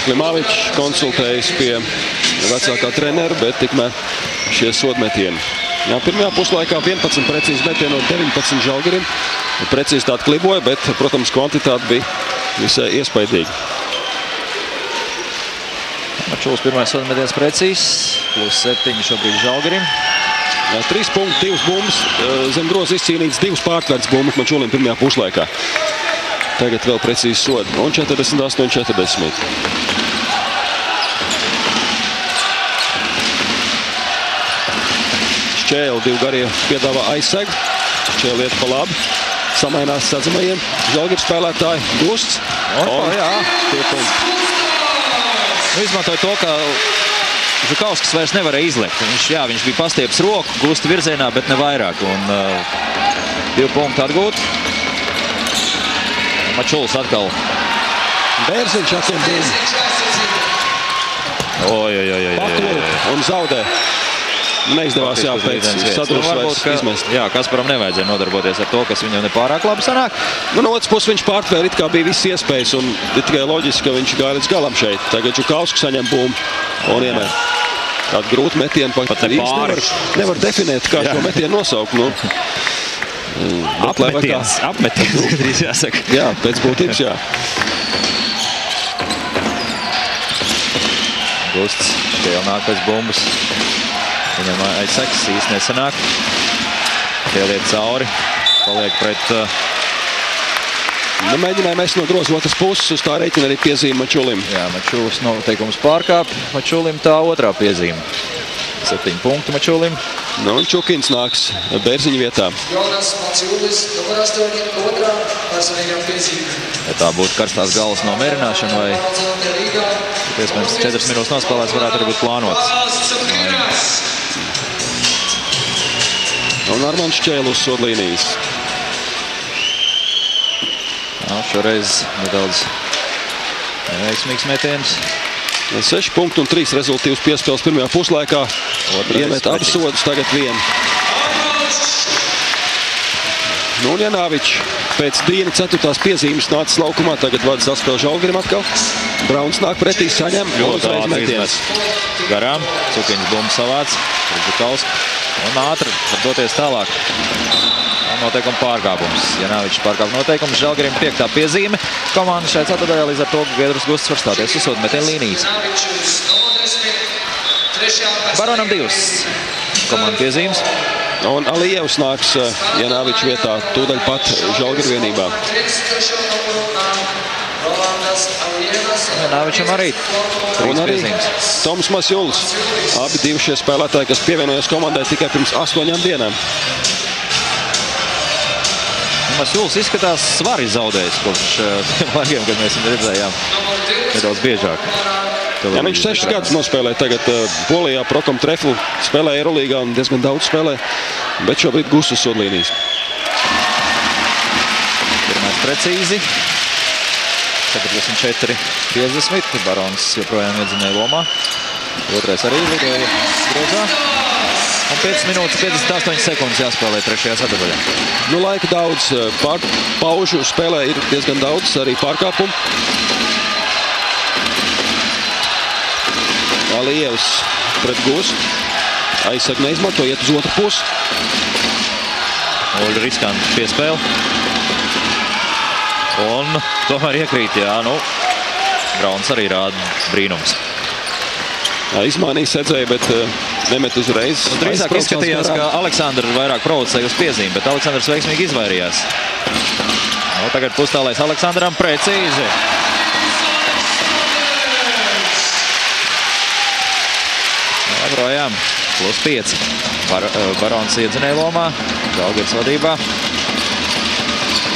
Klimavičs konsultējas pie vecākā trenera, bet tikmēr šie sodmetieni. Jā, pirmajā puslaikā 11 precīzi metieni no 19 Žalgirim. Precizitāte kliboja, bet, protams, kvantitāte bija visai iespaidīga. Mačulis pirmais sodmetiens precīzs, +7 šobrīd Žalgirim. 3 punkti, 2 bumbas, zem groza izcīnīts 2 pārtvērts bumbas Mačulim pirmajā puslaikā. Tagad vēl precīzi sodi. Un 48-40. Šķēli 2 garie piedāvā aizsegu. Šķēli iet pa labi. Samainās sadzamajiem. Žalgiris spēlētāji Gusts. Jā. Tie punkti. Izmantoja to, ka Žukauskas vairs nevarēja izliekt. Viņš bija pastieps roku Gusta virzienā, bet ne vairāk. Un 2 punkti atgūt. Mačulis atkal. Bērziņš atsiem bumbu. Patur un zaudē. Neizdevās pēc sadrusvairs izmest. Jā, Kasparam nevajadzēja nodarboties ar to, kas viņam nepārāk labi sanāk. No otras puses viņš pārtvēra, it kā bija visas iespējas, un tikai loģiski, ka viņš gāja līdz galam šeit. Tagad Žukauskas saņem bumbu un iemet. Tādu grūtu metienu pat nevar definēt, kā šo metienu nosaukt. Apmetiens, drīz jāsaka. Jā, pēc būtības, jā. Gusts šķēl nāk pēc bumbas. Viņam aizseks, īsti nesanāk. Šķēliet cauri. Paliek pret... Mēģināja mest no groza otras puses, uz tā reiķina arī piezīme Mačulim. Jā, Mačulis noteikums pārkāp. Mačulim tā otrā piezīme. 7 punkti Mačulim. Un Čukins nāks Bērziņa vietā. Ja tā būtu karstās galvas nomierināšana vai iespējams 4 minūtes nospēlēts, varētu arī būt plānots. Un Armands šķēli uz sodlīnijas. Šoreiz nedaudz neveiksmīgs metiens. 6 punkti un 3 rezultīvas piespēles pirmajā puslaikā. Iemet abas sodus, tagad 1. Un Janāvičs pēc Dīna 4. piezīmes nācis laukumā. Tagad vada saspēle Žalgirim atkal. Brauns nāk pretī, saņem. Uzreiz metiens. Garām. Cukiņš bumbu savāc. Un ātri var doties tālāk. Noteikuma pārkāpums. Janāvičs pārkāp noteikumus. Žalgirim 5. piezīme. Komanda šeit ceturtajā līdz ar to, ka Giedrus Gusts var stāties uz sodmetienu līnijas. Baronam 2. Komanda piezīmes. Un Alijevs nāks Janāvičs vietā tūdaļ pat Žalgiru vienībā. Janāvičam arī 3 piezīmes. Toms Masjulis. Abi 2 šie spēlētāji, kas pievienojas komandai tikai pirms 8 dienām. Masjulis izskatās svari zaudējis kopš tiem laikiem, kad mēs viņu redzējām nedaudz biežāk. Jā, viņš 6 gadus nospēlē tagad Polijā, Prokam Treflu, spēlē Eirolīgā un diezgan daudz spēlē, bet šobrīd Gusts uz sodlīnijas. Pirmais precīzi. 44-50. Barons joprojām iedzinēja lomā. Otrais arī lidoja grozā. Un 5 minūtes 58 sekundes jāspēlē 3. sadaļā. Laika daudz, paužu spēlē ir diezgan daudz, arī pārkāpumu. Alijevs pret Gustu. Aizsaka neizmanto, iet uz otru pusi. Oļa riskanti piespēle. Un tomēr iekrīt, jā, Brauns arī rāda brīnums. Izmainīja sedzēju, bet nemet uzreiz. Drīzāk izskatījās, ka Aleksandrs vairāk provocēja uz piezīmi, bet Aleksandrs veiksmīgi izvairījās. Tagad pustālais Aleksandram precīzi. Projām +5. Barons iedzinēja lomā. Žalgiris vadībā.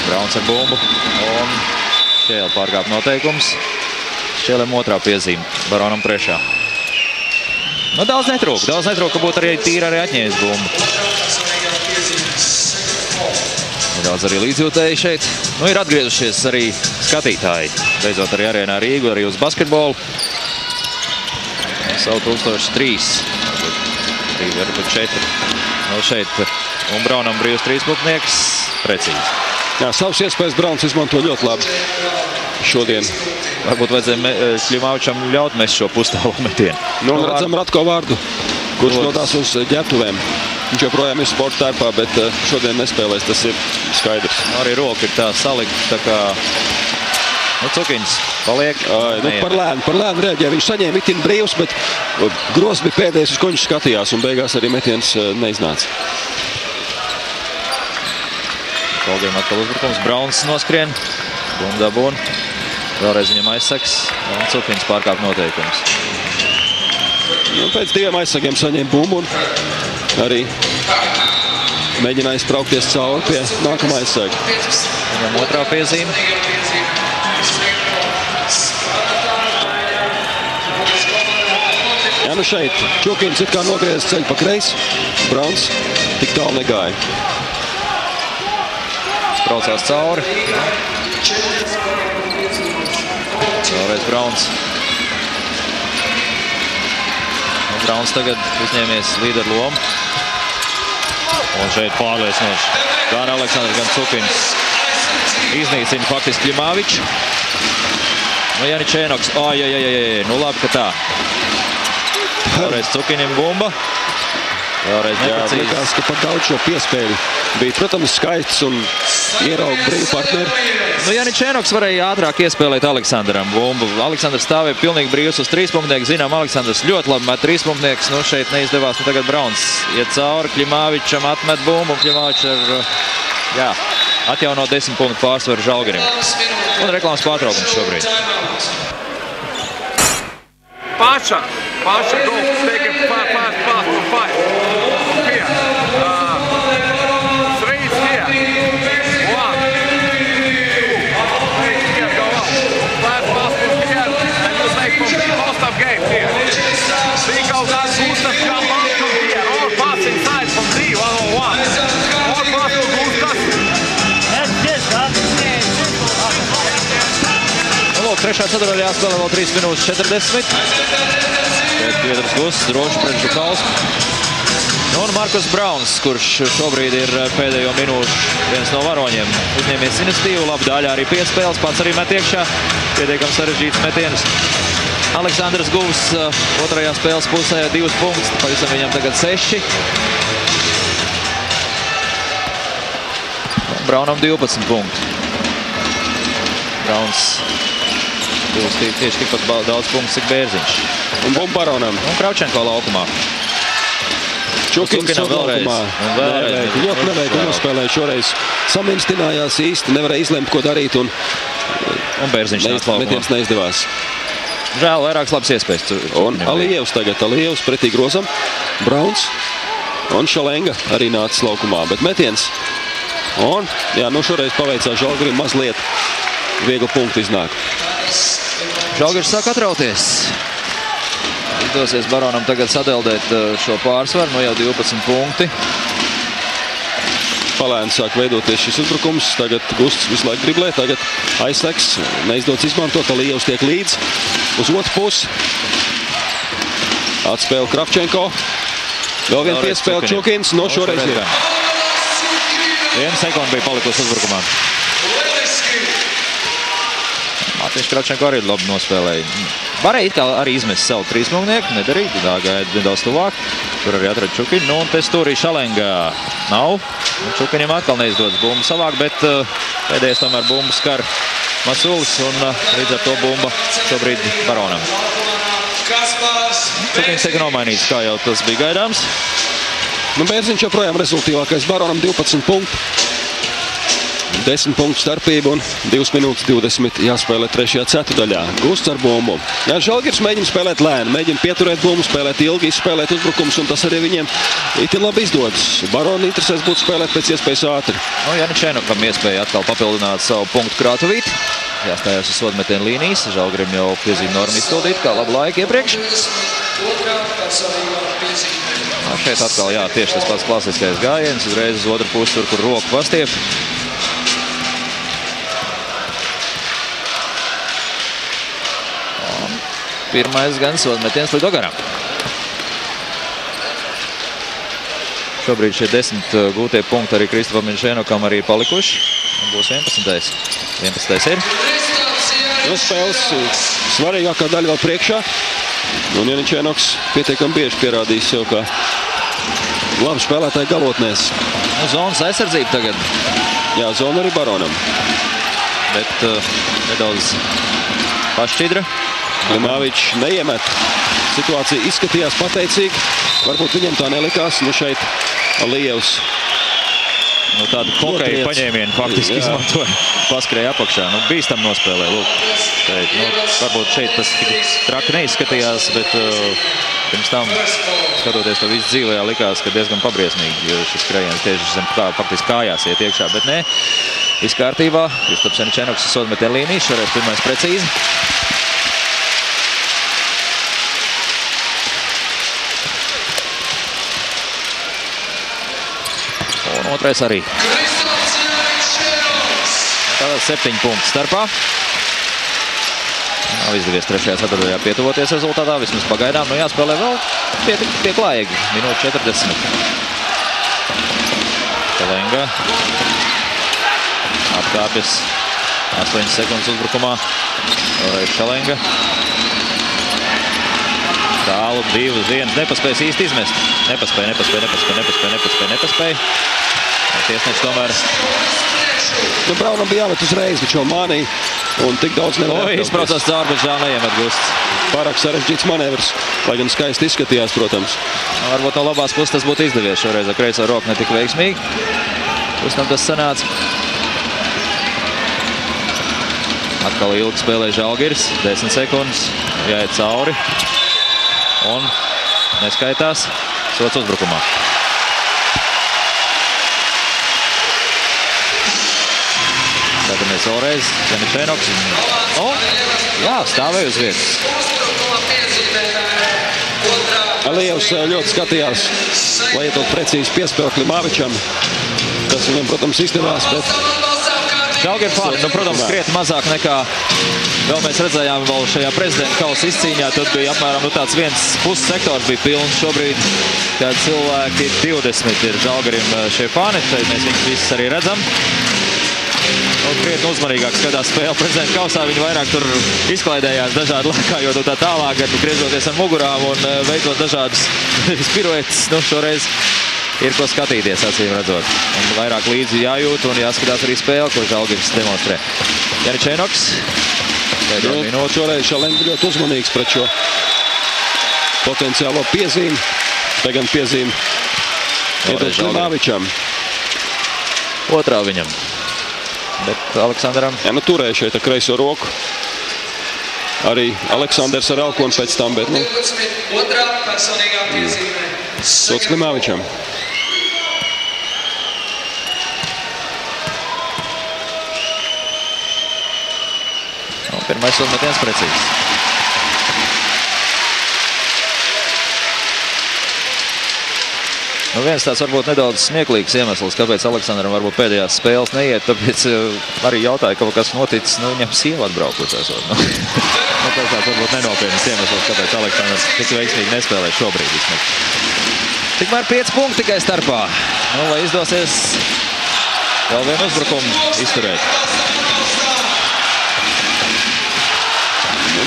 Brauns ar bumbu. Un šķēle pārkāp noteikums. Šķēlēm 2. piezīme. Baronam 3. Daudz netrūka, ka būtu arī tīri atņēmis bumbu. Daudz arī līdzjūtēji šeit. Ir atgriezušies arī skatītāji. Beidzot arī arēnā Rīgu, arī uz basketbolu. Savu 1003. Varbūt 4. Šeit un Braunam brīvs 3 punktnieks. Precīzi. Jā, savas iespējas Brauns izmanto ļoti labi. šodien. Varbūt vajadzēja Kļimāvičam ļaut mest šo pustālo metienu. Nu, redzam Ratko Vārdu, kurš nodās uz ģērbtuvēm. Viņš joprojām ir sporta tērpā, bet šodien nespēlēs, tas ir skaidrs. Arī roka ir tā salikta, tā kā Cukiņš paliek. Par lēnu reaģē. Viņš saņēma itin brīvs, bet Grozs bija pēdējais, uz ko viņš skatījās, un beigās arī metiens neiznāca. Žalgirim atkal uzbrukums. Brauns noskrien. Bumbu dabūn. Vēlreiz viņam aizsaks. Un Cukiņš pārkāp noteikums. Pēc diviem aizsagiem saņēma bumbu un arī mēģināja spraukties cauri pie nākamā aizsaga. Viņam otrā piezīme. Jā, nu šeit Čukins ir kā nogriezis ceļu pa kreisi. Brauns tik tālu negāja. Spraucās cauri. Vēlreiz Brauns. Brauns tagad uzņēmies līderu lomu. Un šeit pārliecinoši. Gan Aleksandrs, gan Cukins iznīcina faktiski Kļimāviču. Nu, Jānis Čēnoks. Nu labi, ka tā. Vēlreiz Cukinim bumba. Vēlreiz neprecīzi. Jā, likās, ka pat daudz šo piespēļu bija, protams, skaists un ierauga brīvu partneri. Nu, Jānis Čēnoks varēja ātrāk iespēlēt Aleksandram bumbu. Aleksandrs stāvēja pilnīgi brīvs uz trīspunktnieku. Zinām, Aleksandrs ļoti labi met trīspunktnieks. Nu, šeit neizdevās. Nu, tagad Brauns iet cauri. Kļimāvičam atmet bumbu. Kļimāvičs ar, atjauno 10 punktu pārsvaru Žalgirim. Un reklāmas pārtraukums šobrīd. Pasha, go, take it fast for 5. Here. 3 is here. 1, 2, 3 here, go up. Fast from here, and you take from most of game here. 3 goes out, Gustav jump out from here. All pass inside from 3, 1-on-1. All pass to Gustav. Lūk, trešā ceturdaļā jāspēlē vēl 3 minūtes 40. Pēc Piedras Gusts, droši pret Žukalsku. Un Markus Brauns, kurš šobrīd ir pēdējo minūšu viens no varoņiem. Uzņēmies iniciatīvu, labi daļā arī piespēles, pats arī met iekšā. Pietiekami sarežģīts metienus. Aleksandrs Guvs otrajā spēles pusē 2 punktus, pavisam viņam tagad 6. Braunam 12 punktu. Brauns tieši tikpat daudz punktu, cik Bērziņš. Un bumbu Baronam. Un Kravčenko laukumā. Čukins laukumā. Ļoti neveikli nospēlēja šoreiz. Saminstinājās īsti, nevarēja izlemt, ko darīt. Un Bērziņš nāc laukumā. Metiens neizdevās. Žēl, vairākas labas iespējas. Un Alijevs tagad. Alijevs pretī Grozam. Brauns. Un Šalenga arī nācis laukumā. Bet metiens. Un, nu šoreiz paveicās Žalgirim mazliet viegli punktu iznāk. Žalgiris sāk atrauties. Izdosies Baronam tagad sadeldēt šo pārsvaru, nu jau 12 punkti. Palēni sāk veidoties šis uzbrukums. Tagad Gusts visu laiku driblē, tagad aizseks. Neizdots izmantot, Alijevs tiek līdz uz otru pusi. Atspēle Kravčenko. Vēl vien piespēle Čukins. No šoreiz ir. 1 sekundi bija palikusi uzbrukumā. Mārtiņš Kravčenko arī labi nospēlēja. Varēja it kā arī izmest savu trīspunktnieku, nedarīt, tā gāja nedaudz tuvāk. Tur arī atrada Čukinu, nu un te stūrī Šalenga nav. Čukinim atkal neizdodas bumbu savāk, bet pēdējais tomēr bumbu skar Masulis un līdz ar to bumba šobrīd Baronam. Čukins tiek nomainīts, kā jau tas bija gaidāms. Nu, Bērziņš joprojām rezultīvākais. Baronam 12 punktu. 10 punktu starpība un 2 minūtes 20 jāspēlē trešajā ceturdaļā. Gusts ar bumbu. Jā, Žalgiris mēģina spēlēt lēni, mēģina pieturēt bumbu, spēlēt ilgi, izspēlēt uzbrukums, un tas arī viņiem itin labi izdodas. Baroni interesēs būtu spēlēt pēc iespējas ātri. Nu, Jānis Čēnokam iespēja atkal papildināt savu punktu krātuvīti. Jāstājās uz sodmetienu līnijas. Žalgirim jau piezīme norma izpildīt, kā labu laiku iepriekš. Šeit atkal, jā, tieši tas pats klasiskais gājiens, uzreiz uz otru pusi, tur, kur roku pastiep. Pirmais gan sodmetiens lido garām. Šobrīd šie 10 gūtie punkti arī Kristofam Šēnokam arī palikuši. Būs 11. 11. ir. No, spēles svarīgākā daļa vēl priekšā. Un Janičēnoks pietiekami bieži pierādījis sev, kā labi spēlētāji galotnēs. Nu, zonas aizsardzība tagad. Jā, zona arī Baronam. Bet nedaudz pašķidra. Klimāvičs neiemet. Situācija izskatījās pateicīgi. Varbūt viņam tā nelikās. Nu šeit Alijevs. Nu, tādu hokeju paņēmienu faktiski izmantoja. Paskrēja apakšā. Nu, bīstam nospēlē. Lūk, šeit, nu, varbūt šeit tas traki neizskatījās, bet pirms tam, skatoties to visu dzīvē, likās, ka diezgan pabriesmīgi, jo šis skrējiens tieši zem faktiski kājās iet iekšā, bet nē, viss kārtībā. Kristaps Janičēnoks sodmetē līniju, šoreiz pirmais precīzi. Un otrais arī. Tātad 7 punktu starpā. Nav izdevies trešajā ceturtajā pietuvoties rezultātā, vismaz pagaidām. Nu jāspēlē vēl pieklājīgi. Minūte 40. Šalenga. Apkāpjas 8 sekundes uzbrukumā. Vēlreiz Šalenga. Tālu 2-1. Nepaspējas īsti izmest. Nepaspēja. Tiesneši tomēr. Nu, Braunam bija jāmet uzreiz, bet šo mānīja un tik daudz nevar. Izbraucās cauri, bet žēl neiemet gusts. Pārāk sarežģīts manevrs, lai gan skaisti izskatījās, protams. Varbūt no labās puses tas būtu izdevies šoreiz ar kreiso roku netik veiksmīgi. Pēc tam tas sanāca. Atkal ilgi spēlē Žalgiris, 10 sekundes, jāiet cauri. Un neskaitās, sots uzbrukumā. Skatāmies vēlreiz, Janičēnoks. Jā, stāvēja uz vietas. Alijevs ļoti skatījās, lai ietot precīzi piespēli Klimāvičam. Tas viņam, protams, izdevās, bet... Žalgiris fani, nu, protams, krietni mazāk nekā vēl mēs redzējām vēl šajā prezidenta kausa izcīņā. Tad bija apmēram tāds viens puses sektors bija pilns. Šobrīd, kad cilvēki 20 ir Žalgirim šie fani, šeit mēs viņus visus arī redzam. Krietni uzmanīgāk skatās spēle prezidenta kausā. Viņi vairāk tur izklaidējās dažādi lēkājot un tā tālāk, griežoties ar mugurām un veicot dažādas piruetes. Nu, šoreiz ir ko skatīties, acīm redzot. Un vairāk līdzi jājūt un jāskatās arī spēle, ko Žalgiris demonstrē. Janičēnoks. Šoreiz Šalenga ļoti uzmanīgs pret šo potenciālo piezīmi. Tagad piezīmi iedod Klimāvičam. Otrā viņam. Bet Aleksandram... Jā, nu turēja šeit ar kreiso roku. Arī Aleksandrs ar elkonu pēc tam, bet, nu... Otrā personīgā piezīmē. Sots Klimāvičam. Pirmais uzmetiens precīzs. Nu, viens tāds varbūt nedaudz smieklīgs iemesls, kāpēc Aleksandram varbūt pēdējās spēles neiet, tāpēc arī jautāja, ka kas noticis, nu, viņam sieva atbraukusies. Nu, tāds varbūt nenopietnas iemesls, kāpēc Aleksandrs tik veiksmīgi nespēlē šobrīd vismaz. Tikmēr 5 punkti tikai starpā. Nu, vai izdosies vēl vienu uzbrukumu izturēt.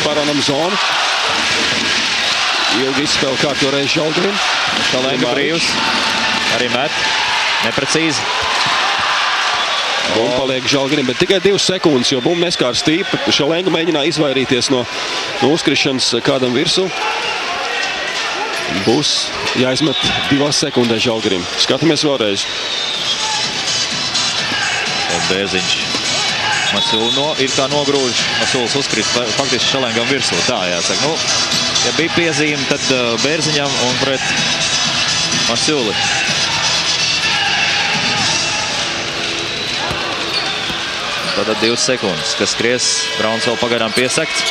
Baronam zonu. Ilgi izspēle kārto reizi Žalgirim. Šalenga brīvs. Arī met. Neprecīzi. Bumba paliek Žalgirim, bet tikai 2 sekundes, jo bumba neskāra stīpi. Šalenga mēģināja izvairīties no uzkrišanas kādam virsū. Būs jāizmet 2 sekundē Žalgirim. Skatāmies vēlreiz. Bērziņš. Masulu ir kā nogrūž. Masuls uzkrīt faktiski Šalengam virsū. Tā jāsaka. Nu, ja bija piezīme, tad Bērziņam un pret Masuli. Tātad 2 sekundes, kas skries. Brauns vēl pagaidām piesakts.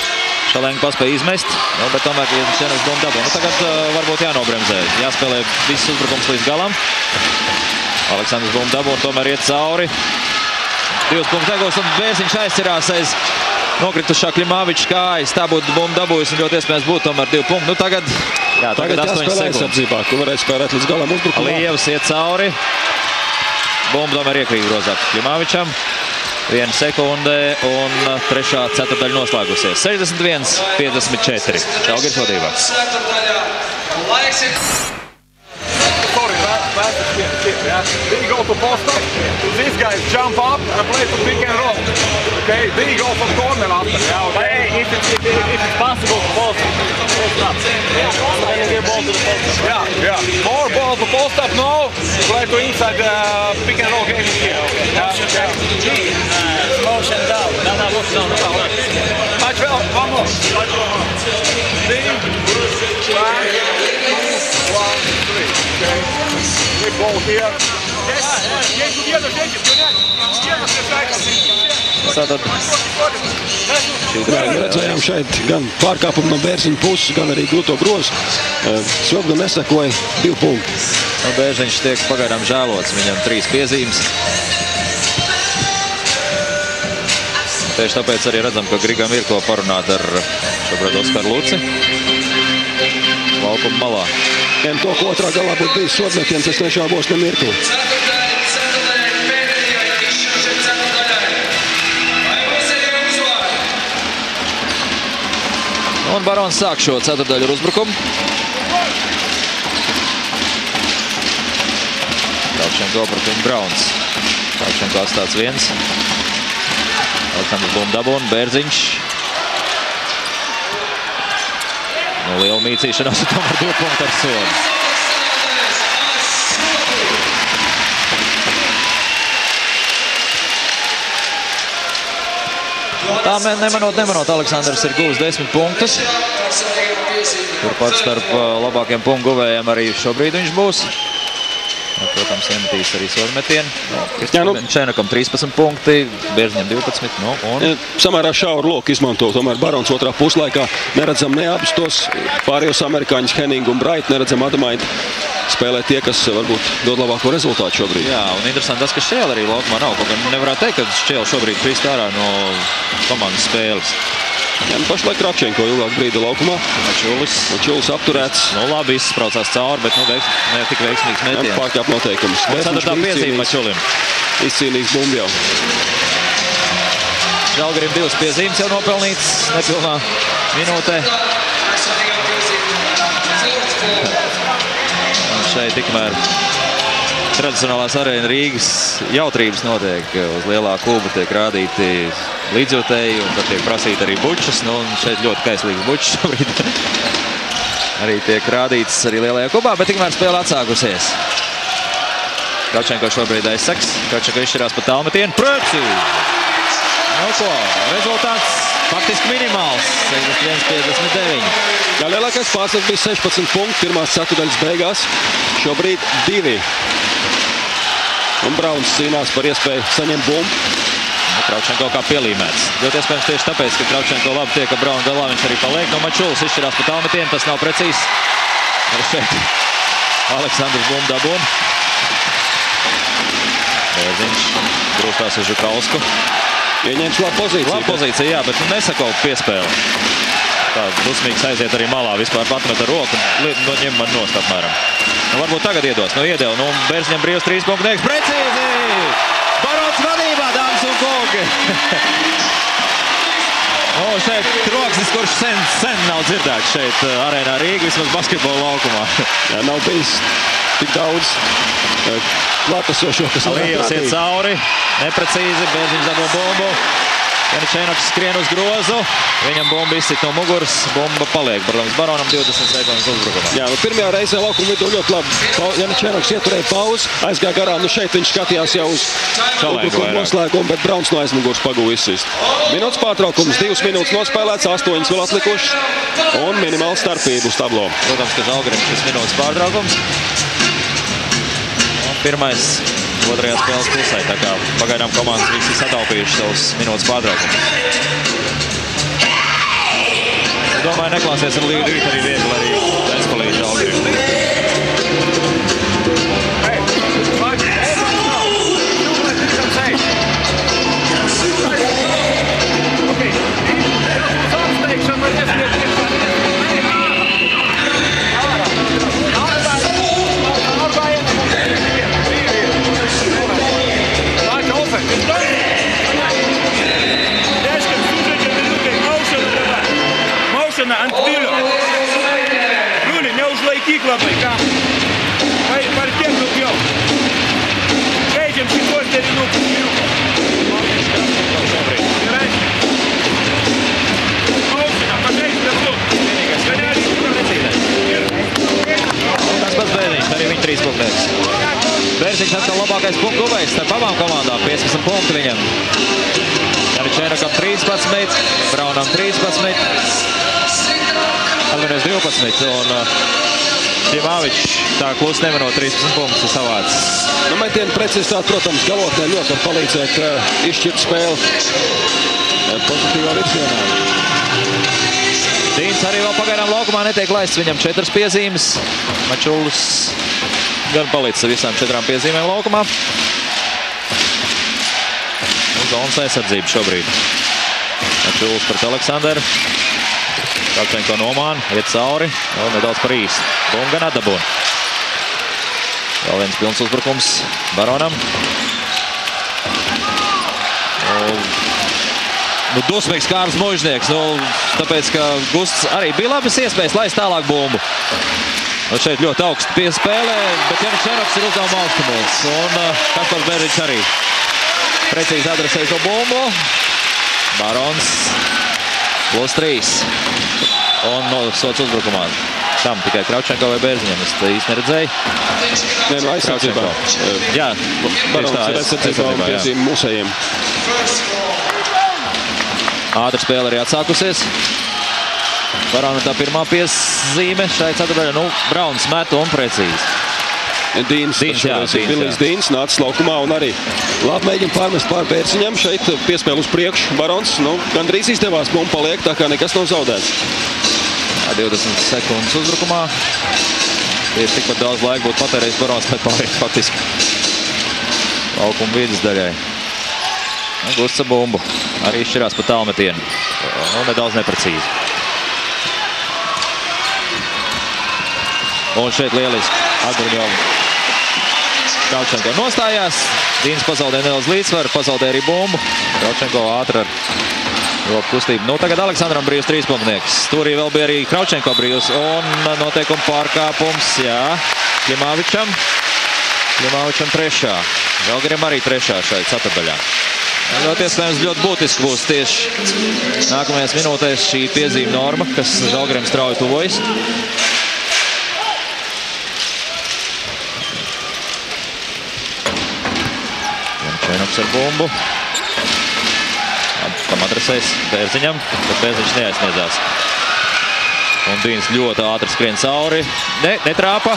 Šalenga paspēja izmest, nu, bet tomēr Janičēnoks bumbu dabū. Nu, tagad varbūt jānobremzē. Jāspēlē viss uzbrukums līdz galam. Aleksandrs bumbu dabū un tomēr iet cauri. 2 punktu iegūst un Bērziņš aizcerās aiz nokritušā Klimāviča kājas. Tā būtu bumbu dabūjusi un ļoti iespējams būtu tomēr 2 punkti. Nu, tagad 8 sekundes. Kur varēja spēlēt līdz galam uzbrukumā. Alijevs iet cauri. Bumbu tomēr iekrīt grozā Klimāvičam. 1 sekundē un trešā ceturdaļa noslēgusies. 61-54. Žalgiris vadībā. Then you go to post up. These guys jump up and play to pick and roll. Okay, then you go for corner after. Yeah, okay. If it's possible to post up. Yeah, then you get ball to the post up. Yeah. More ball to post up now. Play to inside pick and roll game here. Okay. Motion down. Match well. One more. Then 5, 2, 1, 3. Okay. Big ball here. Tātad redzējām šeit gan pārkāpumu no Bērziņa puses, gan arī gluto grozu. Svabga nesakoja 2 punkti. Bērziņš tiek pagaidām žēlots. Viņam 3 piezīmes. Tieši tāpēc arī redzam, ka Grigam ir ko parunāt ar šobrīd Oskaru Luci. Laukuma malā. To, ko otrā galā būtu bijis sodmetiens, es nešaubos nemirkli. Un Barons sāk šo ceturdaļu ar uzbrukumu. Kravčenko pret viņu Brauns. Kravčenko atstāts 1. Aleksandrs Bumdabun, Bērziņš. No liela mīcīšanās un tomēr 2 punktu ar sodu. Tā nemanot, Aleksandrs ir guvis 10 punktus. Turpat starp labākiem punktu guvējiem arī šobrīd viņš būs. Protams, iemetīs arī sodmetienu. Čenakam 13 punkti, Bērziņam 12. Samērā šauru loku izmanto. Tomēr Barons otrā puslaikā neredzam ne abus tos pārējos amerikāņus Henningu un Bright. Neredzam Adamaitu spēlē tie, kas varbūt dod labāko rezultātu šobrīd. Jā, un interesanti tas, ka Šķēle arī laukumā nav. Kaut gan nevarētu teikt, ka Šķēle šobrīd krist ārā no komandas spēles. Jā, pašlaik Kravčenko ilgāk brīdi laukumā. Mačulis apturēts. Labi izspraucās cauri, bet ne tik veiksmīgs metiens. Pārkāp noteikumus. Ceturtā piezīme Mačulim. Izcīnījis bumbu jau. Žalgirim 2 piezīmes jau nopelnīts nepilnā minūtē. Un šeit tikmēr tradicionālās arēna Rīgas jautrības notiek. Uz lielā kluba tiek rādīti līdzjūtēji un tad tiek prasīti arī bučas. Un šeit ļoti kaislīgs bučas šobrīd arī tiek rādīts arī lielajā klubā, bet tikmēr spēle atsākusies. Kravčenko šobrīd aizsaks. Kravčenko izšķirās pa tālmetienu. Precīzi! Nu ko, rezultāts faktiski minimāls. 61-59. Jā, lielākais pārsvars bija 16 punkti pirmās ceturdaļas beigās. Šobrīd 2. Un Brauns cīnās par iespēju saņemt bumbu. Kravčenko kā pielīmēts. Ļoti iespējams tieši tāpēc, ka Kravčenko labi tiek ar Brauna galā, viņš arī paliek no Mačulis, izšķirās pa tālmetienu, tas nav precīzs. Arī šeit Aleksandrs Bumdabun. Bērziņš grūstās uz Žukausku. Ieņēmis labu pozīciju. Labu pozīciju, jā, bet nesakaup piespēli. Tā dusmīgs aiziet arī malā, vispār patmet ar roku un ņem man nost apmēram. Nu, varbūt tagad iedos, iedeva. Nu, Bērziņam brīvs 3 punktu neiks. Precīzi! Barons vadībā, dāmas un kungi! Šeit troksnis, kurš sen nav dzirdēts šeit arēnā Rīga, vismaz basketbola laukumā. Jā, nav bijis tik daudz klātesošo, kas Lijos iet cauri, neprecīzi, Bērziņš dabū bumbu. Janičēnoks skrien uz grozu, viņam bumba izsit no muguras, bumba paliek. Baronam 20 sekundes uzbrukumā. Jā, pirmajā reizē laukuma vidū ļoti labi. Janičēnoks ieturēja pauzi, aizgāja garām. Šeit viņš skatījās jau uz uzbrukumu noslēgumu, bet Brauns no aizmugurs pagūja izsist. Minūtes pārtraukums, 2 minūtes nospēlēts, 8 vēl atlikušas un minimāla starpība uz tablo. Protams, ka Žalgirim šis minūtes pārtraukums. Un pirmais otrajā spēles pusē, tā kā pagaidām komandas visi sataupījuši savus minūtes pārtraukumus. Es domāju, neklāsies ar rīt arī viegli arī aizpalīt Žalgirim. Atgriešana ant stilių. Rūli, neužlaikyk labai, ką? Partiek daugiau. Žaidžiam šitos derinukus. Gerai. Ausinam, pažaidžiam kartu. Tas pats Bērziņš, arī viņa 3 punktnieks. Bērziņš atkal labākais punktu guvējs starp abām komandām, 15 punktu viņam. Janičēnakam 13, Braunam 13, Alvinēs 12 un Ķimāvičs tā klus nemanot 13 punktus savāds. Nu, metienu precizitāte, protams, galotnē ļoti var palīdzēt izšķirt spēli pozitīvā virzienā. Dīns arī vēl pagaidām laukumā netiek laists, viņam 4 piezīmes. Mačulis gan palīdz ar visām 4 piezīmēm laukumā. Un zonas aizsardzība šobrīd. Mačulis pret Aleksanderu. Kravčenko nomāna, iet cauri, vēl nedaudz par īsti. Bumba gan atdabūna. Vēl viens pilns uzbrukums Baronam. Dusmīgs Kārlis Mužnieks, tāpēc, ka Gusts arī bija labas iespējas laist tālāk bumbu. Šeit ļoti augstu piespēlē, bet Janičēnoks ir uzdevuma augstumos. Un Kaspars Bērziņš arī precīzi adresēja šo bumbu. Barons +3. Un sots uzbrukumā. Tam tikai Kravčenko vai Bērziņam, es te īsti neredzēju. Nē, no aizsardzībā. Jā, Barons ir aizsardzībā un piezīme mūsējiem. Ātra spēle arī atsākusies. Barona tā pirmā piezīme šai ceturdaļā. Brauns met un precīzi. Dīns, Bilijs Dīns nācis laukumā un arī labi mēģina pārmest pār Bērziņam. Šeit piespēle uz priekšu. Barons, gandrīz izdevās, bumba paliek, tā kā nekas nav zaudēts. 20 sekundes uzbrukumā. Tieši tikpat daudz laika būtu patērējis Barons, lai pāriet faktiski laukuma vidas daļai. Gusts ar bumbu. Arī izšķirās pa tālmetienu. Nedaudz neprecīzi. Un šeit lieliski Agruņovu. Kravčenko nostājās. Dīns pazaudēja nedaudz līdzsvaru, pazaudēja arī bumbu. Kravčenko ātri ar roku kustību. Tagad Aleksandram brīvs 3 punktnieks. Turī vēl bija arī Kravčenko brīvs. Un noteikuma pārkāpums, jā, Ķimāvičam. Ķimāvičam 3. Žalgirim arī 3. šai ceturdaļā. Ļoti iespējams ļoti būtiski būs tieši nākamajās minūtēs šī piezīme norma, kas Žalgirim strauji tuvojas. Janičēnoks ar bumbu. Tam adresēs Bērziņam, bet Bērziņš neaizsniedzās. Un Dīns ļoti ātri skrien cauri. Netrāpa.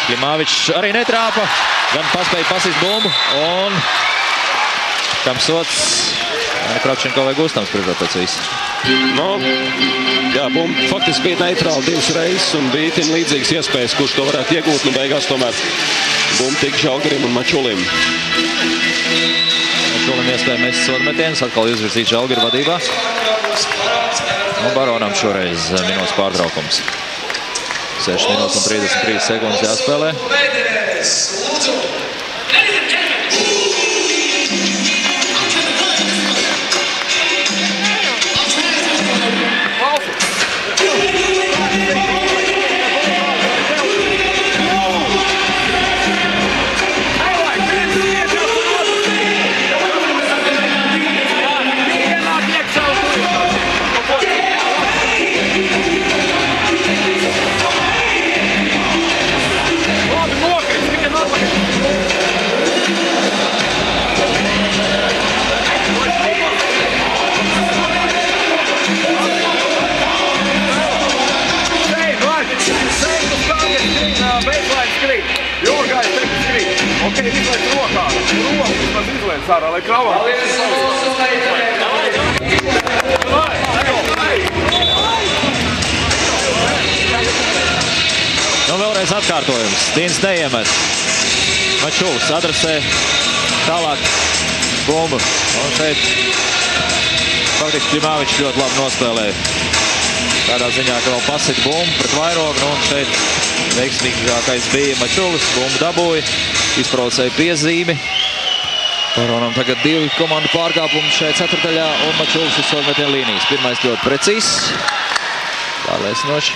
Klimāvičs arī netrāpa. Gan paspēja pasist bumbu. Un kam sots Kravčenko vai Gustams priekšā pēc visu? Jā, bumba faktiski bija neitrāla 2 reizes un bija itin līdzīgas iespējas, kurš to varētu iegūt. Beigās tomēr bumba tika Žalgirim un Mačulim. Mačulim iespēja mest sodmetienus, atkal izvirzīt Žalgiru vadībā. Un Baronam šoreiz minūtes pārtraukums. 6 minūtes un 33 sekundes jāspēlē. Lai kravā. Vēlreiz atkārtojums. Dīns neiemet. Mačulis adresē tālāk bumbu. Un šeit faktiski Ķimāvičs ļoti labi nospēlēja. Tādā ziņā, ka vēl pasit bumbu pret vairogu. Un šeit veiksmīgākais bija Mačulis. Bumbu dabūja. Izprovocēja piezīmi. Baronam tagad 2 komandu pārkāpumi šeit ceturtaļā un Mačulis uz sodmetienu līnijas. Pirmais ļoti precīzs, pārliecinoši.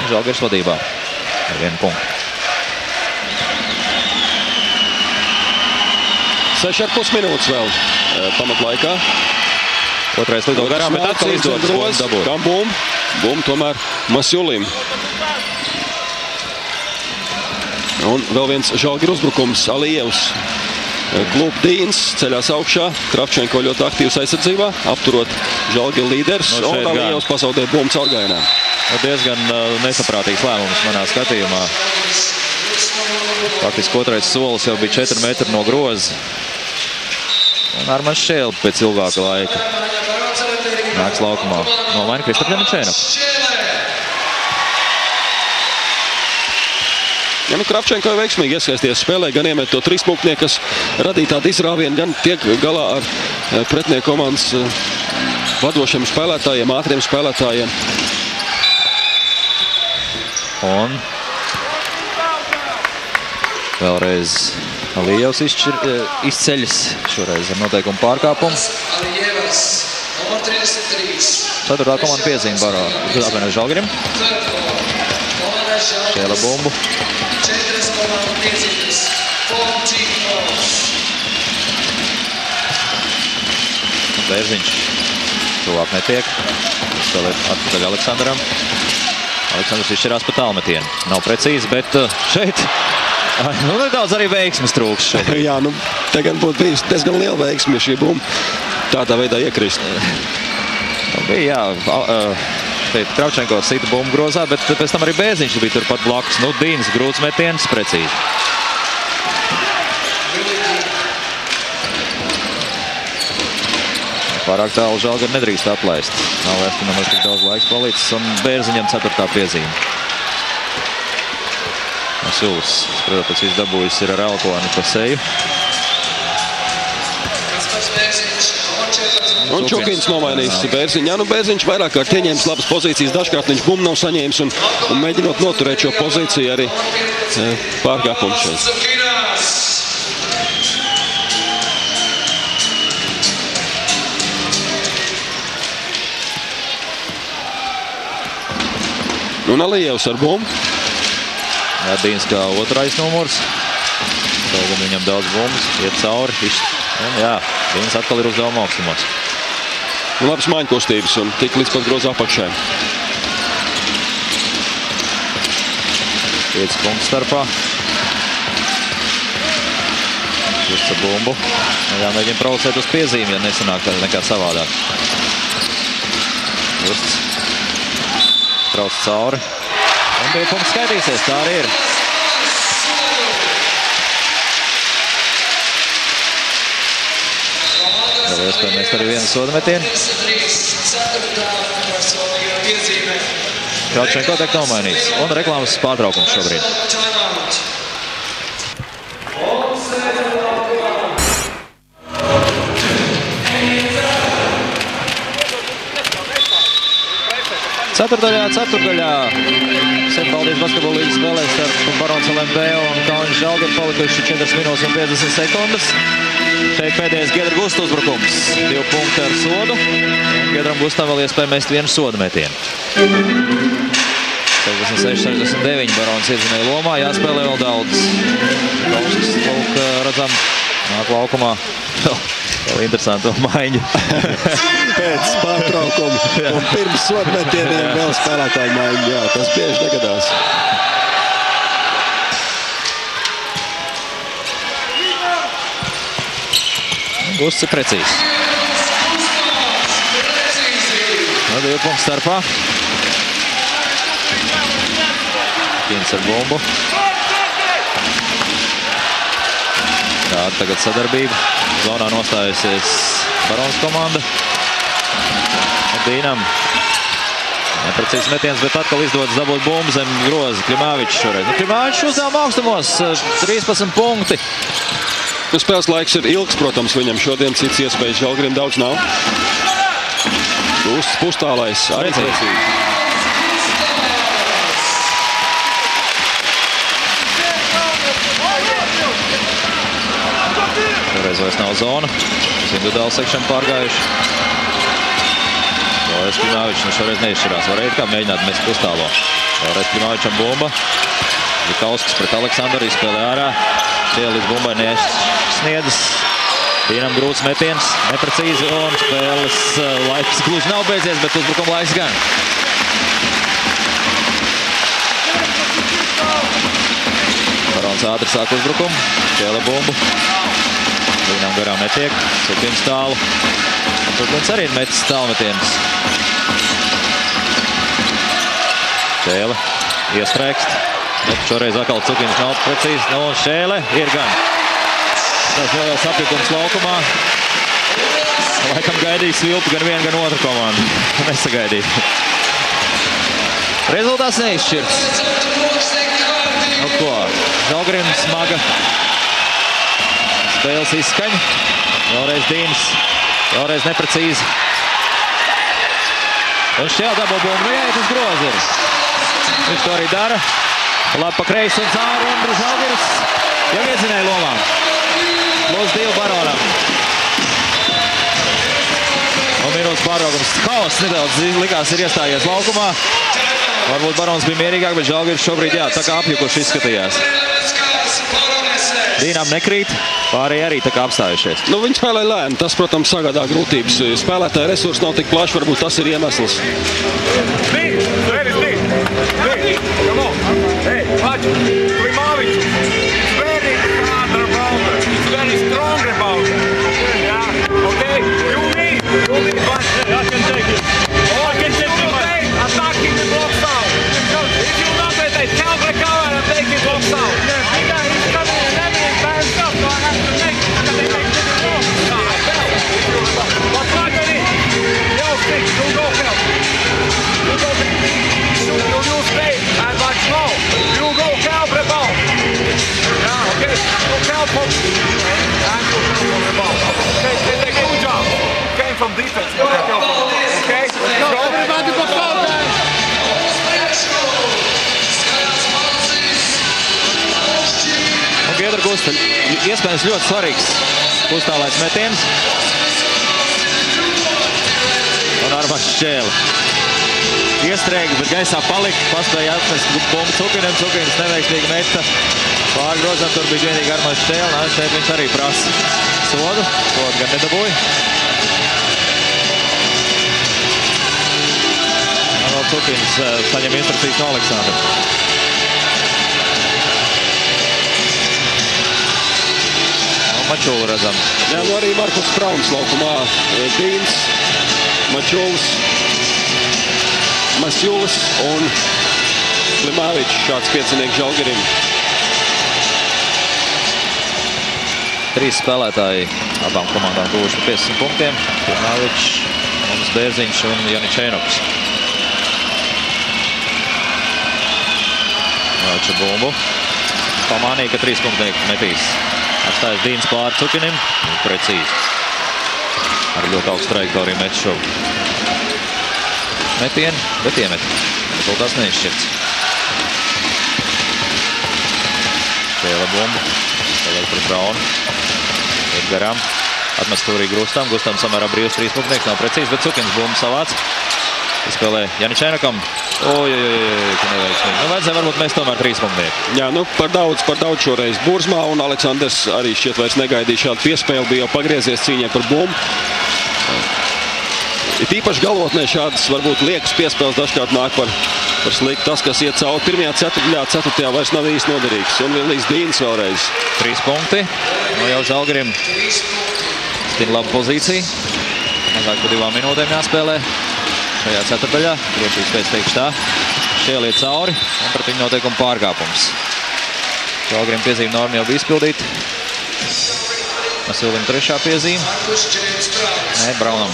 Žalgiris vadībā ar 1 punktu. 6,5 minūtes vēl pamatlaikā. Otrais lido garām, bet atkal izdodas bumbu dabūt. Kam bumbu? Bumbu tomēr Masjulim. Un vēl viens Žalgiru uzbrukums. Alijevs. Klub Dīns ceļās augšā. Kravčenko ļoti aktīvs aizsardzībā, apturot Žalgiru līderis. Un Alijevs pazaudē bumbu caurgājienā. Diezgan nesaprātīgs lēmums manā skatījumā. Faktiski otrais solis jau bija 4 metri no groza. Un Armans Šķēlpi pēc ilgāka laika nāks laukumā. Nomaina Kristap Ņemačēnu. Ja, Kravčenko veiksmīgi iesaisties spēlē, gan iemet to 3 punktnieku, kas radīja tādu izrāvienu, gan tiek galā ar pretinieku komandas vadošiem spēlētājiem, ātriem spēlētājiem. Un vēlreiz Alijevs izceļas, šoreiz ar noteikumu pārkāpumu. Ceturtā komanda piezīme Baro. Apvienot Žalgirim. Šķēla bumbu. Bērziņš tuvāk netiek. Spēlē atpakaļ Aleksandram. Aleksandrs izšķirās pa tālmetienu. Nav precīzi, bet šeit nedaudz arī veiksmes trūks šeit. Jā, te gan būtu bijis diezgan liela veiksme, ja šī bumba tādā veidā iekrist. Bija, jā. Šeit Kravčenko sita bumbu grozā, bet pēc tam arī Bērziņš bija turpat blakus. Dīns grūts metiens, precīzi. Pārāk tālu Žalgiri nedrīkst aplaist. Nav vairs nemaz tik daudz laiks palicis un Bērziņam 4. piezīme. Masjulis, skratot pēc izdabūjas, ir ar elkoni pa seju. Un Čukins nomainījis Bērziņu. Jā, Bērziņš vairāk kārt ieņēmis labas pozīcijas. Dažkārt viņš bumbu nav saņēmis un mēģinot noturēt šo pozīciju arī pārkāpumu šeit. Un Alijevs ar bumbu. Jā, Dīns kā otrais numurs. Tagad viņam daudz bumbas, iet cauri. Un jā, Dīns atkal ir uzdevuma augstumos. Un labas maiņu kustības un tik līdz pat groza apakšai. 5 punktu starpā. Justs ar bumbu. Jāmēģina provocēt uz piezīmi, ja nesanāk nekā savādāk. Justs. Trauc cauri. Un 2 punkti skaitīsies, tā arī ir. Vēl iespējams arī vienu soda metienu. Kravčenko tiek nomainīts. Un reklāmas pārtraukums šobrīd. Ceturtaļā. Septbaltijas basketbola līgas spēlēs starp Barons LMV un Kaunis Žalgiri palikuši 4 minūtes un 50 sekundes. Šeit pēdējais Giedra Gusta uzbrukums. 2 punkti ar sodu. Giedram Gustam vēl iespēja mest vienu sodu metienu. 66-69 Barons iezinēja lomā. Jāspēlē vēl daudz. Kauskas, lūk, redzam, nāk laukumā. Vēl interesantu maiņu. Pēc pārtraukuma un pirms sodmetieniem vēl spēlētāju maiņu. Jā, tas bieži negadās. Gusts ir precīzs. 2 punktu starpā. Kins ar bumbu. Tāda tagad sadarbība. Zonā nostājusies Barons komanda. Dīnam. Neprecīzs metiens, bet atkal izdodas dabūt bumbu zem groza. Klimāvičs šoreiz. Klimāvičs uzdevuma augstumos. 13 punkti. Spēles laiks ir ilgs, protams, viņam šodien cits iespējas Žalgirim daudz nav. Gusts pustālais arī precīzi. Šoreiz vairs nav zona. Uz individuālu sekšanu pārgājuši. Vēlreiz Klimavičs šoreiz neizšķirās. Varēja kā mēģināt mest pustālo. Vēlreiz Klimavičam bumba. Žikauskas pret Aleksandru izspēlē ārā. Šķēl līdz bumbai nesniedzas. Dīnam grūts metiens, neprecīzi un spēles laiks gluži nav beidzies, bet uzbrukuma laiks gan. Barons ātri sāk uzbrukumu. Šķēle bumbu. Dīnam garām netiek. Cukins tālu. Cukins arī ir metis tālmetienus. Šķēle iestrēgst. Bet šoreiz atkal Cukins nav precīzi. Nu, un Šķēle ir gan. Tas vēl sapjukums laukumā. Laikam gaidīja svilpu gan viena, gan otra komanda. Nesagaidīja. Rezultāts neizšķirts. Nu ko, Žalgirim smaga spēles izskaņa. Vēlreiz Dīnis. Vēlreiz neprecīzi. Un Šķēle dabū bumbu. Nu, jāiet uz grozu ir. Viņš to arī dara. Labi pa kreisi un cauri un Žalgiris jau iezinēja lomām. Plus 2 Baronam. Un minūtes pāraugums. Haoss nedaudz likās ir iestājies laukumā. Varbūt Barons bija mierīgāk, bet Žalgiris šobrīd tā kā apjukuši izskatījās. Dīnam nekrīt, pārējie arī tā kā apstājušies. Nu, viņi spēlē lēni. Tas, protams, sagādā grūtības. Spēlētāja resursi nav tik plaši, varbūt tas ir iemesls. Come on. Hey, watch. Klimavičs. Very hard rebounder. He's very strong rebounder. Yeah. Okay. You need one. I can take it. Oh, I can take it. Attacking the block foul. If you not let it, can't recover and take it block foul. Yeah, he's coming and everything by himself, so I have to make it. But not any. Yo, six. You go help. You go help. You stay and watch now. You go help the ball. Yeah, okay. You help him. And you help the ball. Okay, take a good job. Came from defense. Okay? Let's go. Everybody go foul, guys. Un Giedra Gusta, iespējams ļoti svarīgs pustālais metiens. Un Armāns Šķēle. Iestrēga, bet gaisā palika, paspēja atmest bumbu Cukinim, Cukins neveiksmīgi meta pārgrozam, tur bija vienīgi Armāns Šķēle, šeit viņš arī prasa sodu, sodu gan nedabūja. Un vēl Cukins saņem instrukcijas no Aleksandra. Un Mačulu redzam. Jā, nu arī Markus Prauns laukumā. Dīns, Mačuls, Masjulis un Klimavičs, šāds piecinieks Žalgirim. 3 spēlētāji abām komandām guvuši par 50 punktiem. Klimavičs, Mums Bērziņš un Janičēnoks. Vēlča bumbu. Pamanīja, ka 3 punktnieki metīs. Atstājas Dīns pāri Cukinim. Precīzi. Ar ļoti augstu trajektoriju met šo metienu, bet iemet. Rezultāts neizšķirts. Šķēle bumbu. Spēlēt pret Braunu. Iet garām. Atmest stūrī Grustam. Gustam samērā brīvs 3 punktnieks. Nav precīzi, bet Cukins bumbu savāc. Izspēlē Janičēnokam. Ka neveiksmīgi. Nu, vajadzēja varbūt mēs tomēr 3 punktnieki. Jā, nu par daudz šoreiz Burzmā, un Aleksandrs arī šķiet vairs negaidīja šādu piespēli, bija jau pagriezies cīņai par bumbu. Ir īpaši galvotnē šādas varbūt liekas piespēles dažkārt nāk par sliktu. Tas, kas iet cauri pirmajā ceturtajā vairs nav īsti noderīgs. Un Vilnijas Dīns vēlreiz. 3 punkti. Nu jau Žalgirim stina laba pozīcija. Mazāk par 2 minūtēm jāspēlē šajā ceturtajā. Drošības pēc teikšu tā. Šķēle iet cauri un pret viņu noteikuma pārkāpums. Žalgirim piezīme norma jau bija izpildīta. Masjulim 3. piezīme. Nē, Braunam.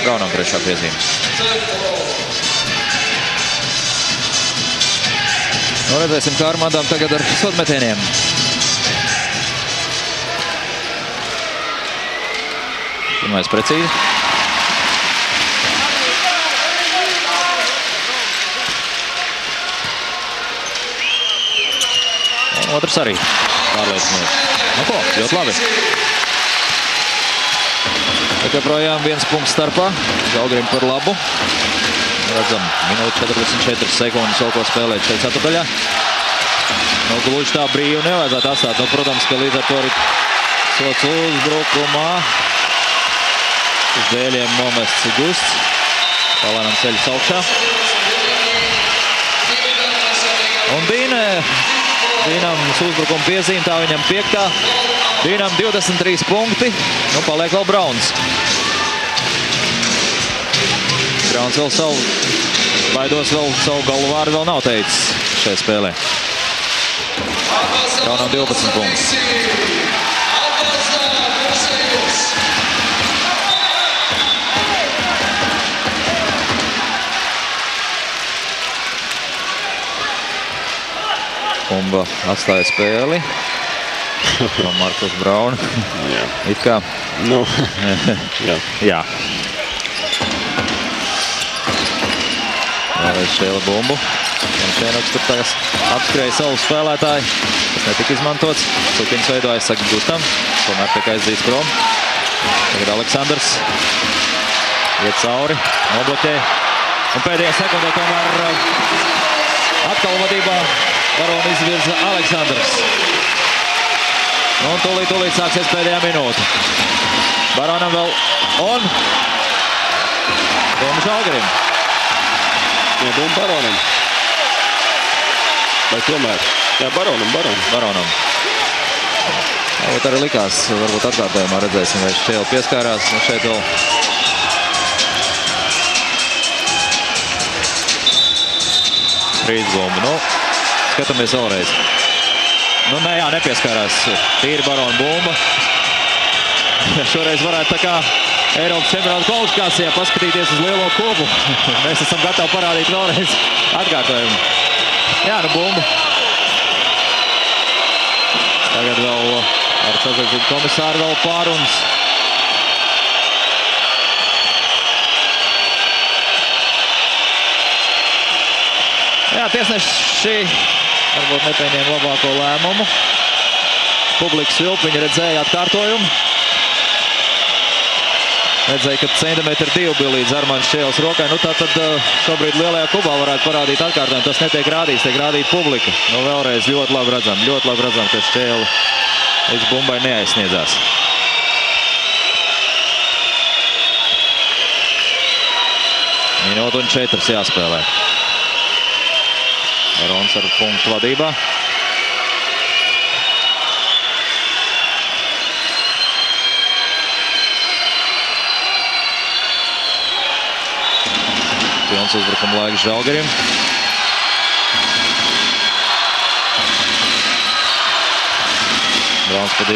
Braunam 3. piezīme. Nu, redzēsim, kā Armādām tagad ar sodmetieniem. Pirmais precīzi. Un otrs arī pārliecinoši. Nu ko, ļoti labi. Tā kā projām 1 punkts starpā. Žalgirim par labu. Redzam, minūte 44 sekundes vēl ko spēlēt šeit ceturdaļā. Nu, gluži tā brīvi nevajadzētu atstāt. Nu, protams, ka līdz ar to arī sots uzbrukumā. Uz dēļiem nomests Gusts. Palēnam ceļas augšā. Un Dīnam uzbrukuma piezīme, tā viņam 5. Dīnam 23 punkti. Nu, paliek vēl Brauns. Brauns vēl baidos vēl savu galvu vārdu vēl nav teicis šajā spēlē. Jaunam 12 punktus. Kumba atstāja spēli. No Markus Brauna. Jā. It kā. Nu, jā. Jā. Vēlreiz šēla bumbu. Un Šēnoks tur tagad apskrēja savu spēlētāju. Tas netika izmantots. Cukiņš veidojas, saka Gustam. Tomēr tiek aizdzīts prom. Tagad Aleksandrs. Iet cauri. Nobloķē. Un pēdējā sekundē tomēr atkal vadībā Baronu izvirza Aleksandrs. Un tūlīt sāksies pēdējā minūte. Baronam vēl un bumba Žalgirim. Jā, bumba Baronam. Vai tomēr? Jā, Baronam. Varbūt arī likās, varbūt atkārtojumā redzēsim, vai Šķēle pieskārās. Nu šeit vēl frīzbumba. Nu, skatāmies vēlreiz. Nu, nē, jā, nepieskārās. Tīri Barona bumba. Šoreiz varētu tā kā Eiropas čempionāta kvalifikācijā paskatīties uz lielo kopu. Mēs esam gatavi parādīt vēlreiz atkārtojumu. Jā, nu bumba. Tagad vēl ar sazveicību komisāru vēl pārunas. Jā, tiesneši varbūt nepieņēma labāko lēmumu. Publikas vilp, viņi redzēja atkārtojumu. Redzēja, ka centimetri 2 bija līdz Armāns Šķēles rokai. Nu tātad šobrīd lielajā kubā varētu parādīt atkārtojumu. Tas netiek rādīts, tiek rādīt publika. Nu vēlreiz ļoti labi redzam, ka Šķēle līdz bumbai neaizsniedzās. Minūte un 4 jāspēlē. Barons ar punktu vadībā. Pilns uzbrukuma laiks Žalgirim. Brauns pa 2.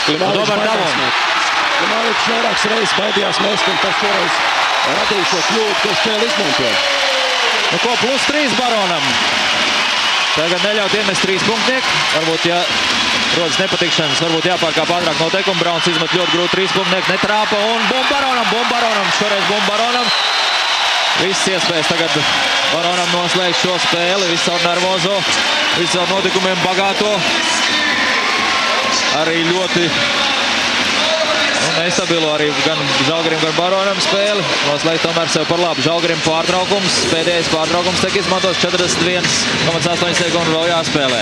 Klimāvičs vairākas reizes baidījās mest, un tas šoreiz radīja šo kļūdu, ko Šķēle izmanto. Nu ko, +3 Baronam. Tagad neļaut iemest 3 punktnieku. Varbūt, ja rodas nepatikšanas, varbūt jāpārkāp ātrāk noteikumu. Brauns izmet ļoti grūti 3 punktnieku, netrāpa un bumba Baronam. Šoreiz bumba Baronam. Viss iespējas tagad Baronam noslēgt šo spēli. Viss caur nervozo, viss caur notikumiem bagāto. Arī ļoti nestabilu arī gan Žalgirim, gan Baronam spēli. Noslēgt tomēr sev par labu. Žalgirim pārtraukums. Pēdējais pārtraukums tiek izmantos 41,8 sekundu vēl jāspēlē.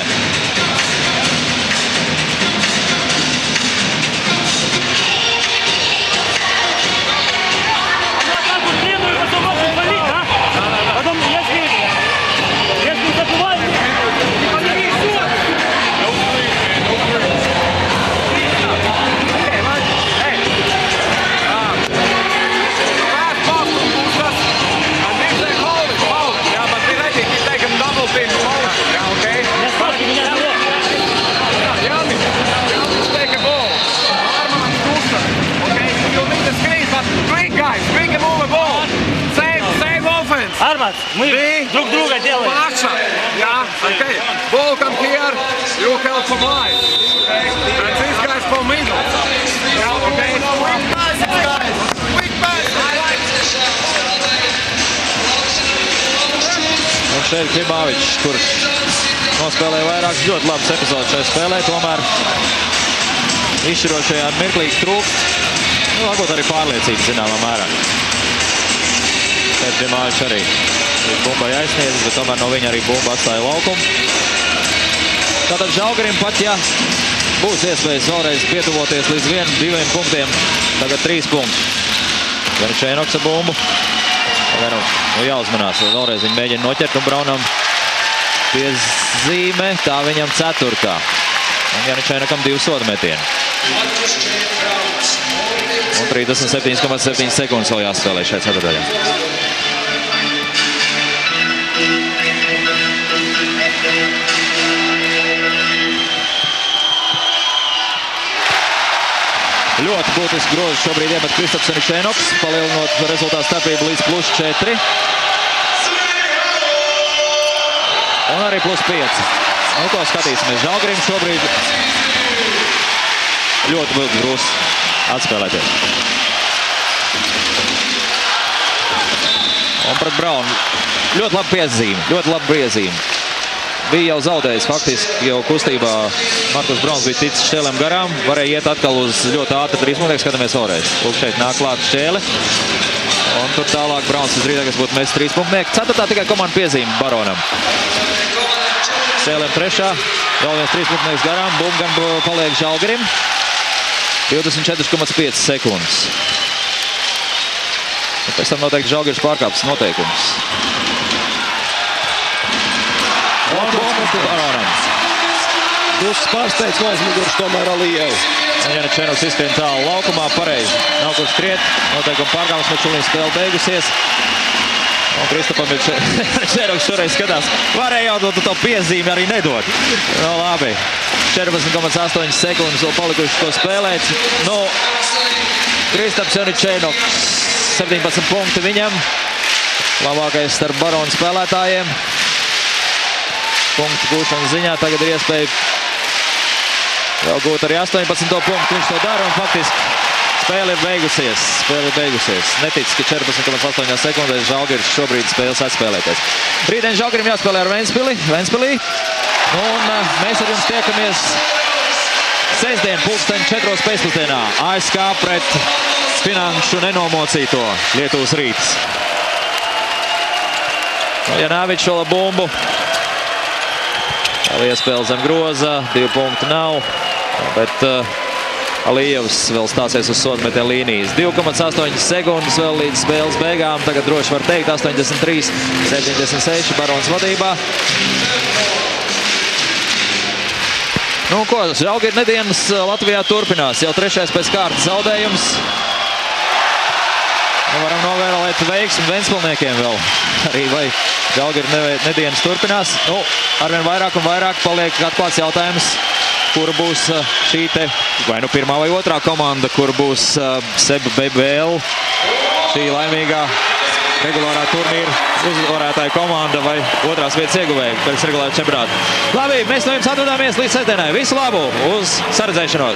Armats, мы друг друга делаем. Pasha, yeah, okay. Ball come here, you help from line. And these guys from middle. Yeah, okay. Quick pass, guys. Quick pass. Un šeit Klimāvičs, kur nospēlēja vairākas ļoti labas epizodes šajā spēlē, tomēr izšķirošajā mirklī trūkst. Varbūt arī pārliecība zināmā mērā. Pēc Džemāvičs arī bumbai aizsniedzis, bet tomēr no viņa arī bumba atstāja laukumu. Tātad Žalgirim pat, ja būs iespējas vēlreiz pietuvoties līdz 1-2 punktiem, tagad 3 punkti. Janičēnoks ar bumbu. Jāuzmanās, vēlreiz viņi mēģina noķert un Braunam piezīme, tā viņam 4. Un Janičēnokam 2 sodametieni. Un 37,7 sekundes vēl jāspēlē šajā ceturdaļā. Ļoti būtiski grozi šobrīd iemet Kristaps Janičēnoks, palielinot rezultātu starpību līdz +4. Un arī +5. Nu, ko skatīsimies. Žalgirim šobrīd ļoti būtu grūti atspēlēties. Un pret Braunu ļoti labi piezīme, ļoti labi piezīme. Bija jau zaudējis faktiski, jau kustībā Markus Brauns bija ticis šķēlēm garām. Varēja iet atkal uz ļoti ātru 3 punktu, skatāmies vēlreiz. Lūk, šeit nāk klāt šķēle. Un tur tālāk Brauns visdrīzākais būtu mests 3 punktnieki. 4. tikai komanda piezīme Baronam. Šķēlēm 3. Vēl viens 3 punktnieks garām. Bumba gan paliek Žalgirim. 24,5 sekundes. Un pēc tam noteikti Žalgiris pārkāptas noteikums. Un bumba Baronam. Dusas pārsteidz no aizmugures tomēr Alijevs. Janičēnoks izskrien tālu laukumā, pareizi. Nav kur skriet, noteikumi pārkāpums, Mečulīna spēle beigusies. Un Kristapam ir Janičēnoks šoreiz skatās. Varēja jau to piezīmi arī nedot. No labi. 14,8 sekundes vēl palikuši to spēlēt. Nu, Kristaps Janičēnoks 17 punkti viņam. Labākais starp Baronu spēlētājiem. Punktu gūšanas ziņā tagad ir iespēja vēl gūt arī 18. punktu. Viņš to dara un faktiski spēle ir beigusies. Netic, ka 14,8 sekundēs Žalgiris šobrīd spēles atspēlēties. Rītdien Žalgirim jāspēlē ar Ventspilī. Un mēs ar jums tiekamies sestdien 4:00 pēcpusdienā. ASK pret finanšu nenomocīto Lietuvas Rīts. Janāvičs vēl ar bumbu. Vēl iespēle zem groza, 2 punktu nav, bet Alijevs vēl stāsies uz sodmetē līnijas. 2,8 sekundes vēl līdz spēles beigām, tagad droši var teikt 83-76 Barons vadībā. Nu ko, Žalgiris nedēļas Latvijā turpinās, jau 3. pēc kārtas zaudējums. Varam novēlēt veiksmi Ventspilniekiem vēl. Arī vai Žalgiris nedēļas turpinās. Nu, arvien vairāk un vairāk paliek atklāts jautājums, kura būs šī te, vai nu pirmā vai otrā komanda, kur būs Seb BBL, šī laimīgā regulārā turnīra uzvarētāja komanda vai otrās vietas ieguvēja pēc regulāra čempionāta. Labi, mēs no jums atvadāmies līdz sestdienai. Visu labu, uz saredzēšanos!